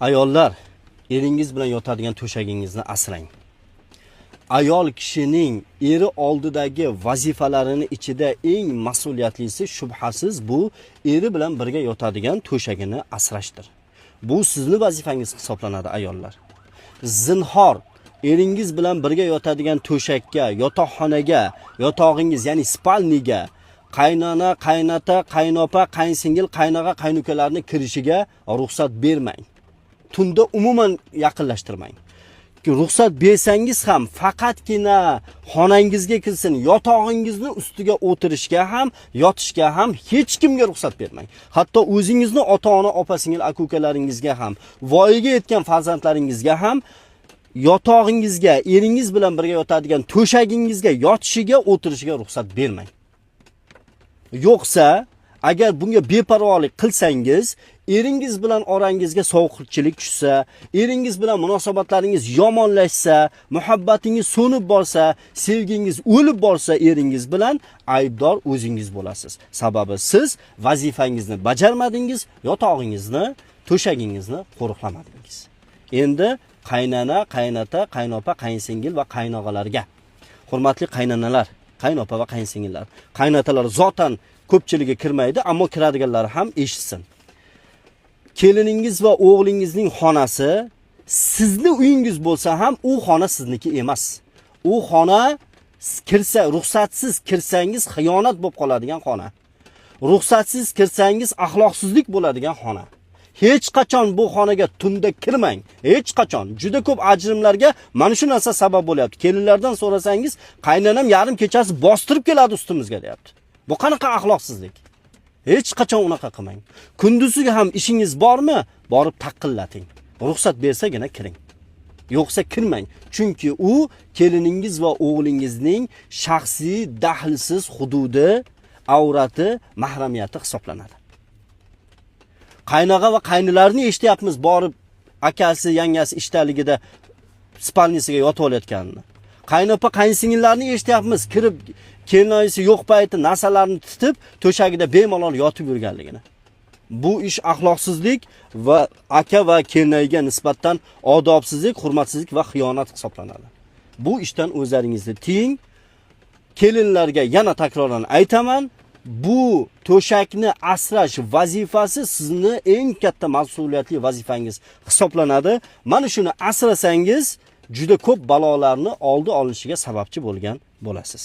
Ayollar, eringiz bilan yotadigan to'shagingizni asrang. Ayol kishining eri oldidagi vazifalarini ichida eng mas'uliyatlisi shubhasiz bu eri bilan birga yotadigan to'shagini asrashdir. Bu sizning vazifangiz hisoblanadi ayollar. Zinhor eringiz bilan birga yotadigan to'shakka, yotoqxonaga, yotog'ingiz, ya'ni spalniga qaynona, qaynota, qaynopa, qaynsingil, qaynoqa, qaynukalarni kirishiga ruxsat bermang. Tunda umuman yaqinlashtirmang. Ruxsat bersangiz ham faqatgina xonangizga kirsin, yotog'ingizni ustiga o'tirishga ham, yotishga ham hech kimga ruxsat bermang. Hatto o'zingizni ota-ona, opa-singil, aka-ukalaringizga ham, voyaga yetgan farzandlaringizga ham yotog'ingizga, eringiz bilan birga yotadigan to'shagingizga yotishiga, o'tirishiga ruxsat bermang. Yo'qsa, agar bunga beparvolik qilsangiz, eringiz bilan orangizga sovuqchilik tushsa, eringiz bilan munosabatlaringiz yomonlashsa, muhabbatingiz so'nib borsa, sevgingiz o'lib borsa, eringiz bilan aybdor o'zingiz bo'lasiz. Sababi siz vazifangizni bajarmadingiz, yotog'ingizni, to'shagingizni qo'riqlamadingiz. Endi qaynona, qaynota, qaynopa, qaynsingil va qaynog'alarga. Hurmatli qaynanalar, qaynopa va qaynsingillar. Qaynotalar zotan ko'pchiligiga kirmaydi, ammo kiradiganlar ham eshitsin. Keliningiz va o'g'lingizning xonasi sizning uyingiz bo'lsa ham u xona sizniki emas. U xona kirsa, ruxsatsiz kirsangiz xiyonat bo'lib qoladigan xona. Ruxsatsiz kirsangiz axloqsizlik bo'ladigan xona. Hech qachon bu xonaga tunda kirmang. Hech qachon. Juda ko'p ajrimlarga mana shu narsa sabab bo'lyapti. Kelinlardan so'rasangiz, qaynonam yarim kechasi bostirib keladi ustimizga deyapti. Bu qanaqa axloqsizlik? Hech qachon unaqa qilmang. Kunduziga ham ishingiz bormi? Borib taqillating. Ruxsat bersagina kiring. Yo'qsa kirmang. Chunki u keliningiz va o'g'lingizning shaxsiy, dahlsiz hududi, avrati, mahramiyati hisoblanadi. Qaynoqa va qaynilarni eshityapmiz, borib akasi, yangasi ishdaligida spalnisiga yotib olayotganini. Qaynopa, qaynsingillarni eshityapmiz, kirib kelinoyisi yo'q payti narsalarni titib, to'shagida bemalol yotib yurganligini. Bu ish axloqsizlik va aka va kelinoyiga nisbatan odobsizlik, hurmatsizlik va xiyonat hisoblanadi. Bu ishdan o'zlaringizni tiying. Kelinlarga yana takrorlan aytaman, bu to'shakni asrash vazifasi sizni eng katta mas'uliyatli vazifangiz hisoblanadi. Mana shuni asrasangiz juda ko'p balolarni oldi olinishiga sababchi bo'lgan bo'lasiz.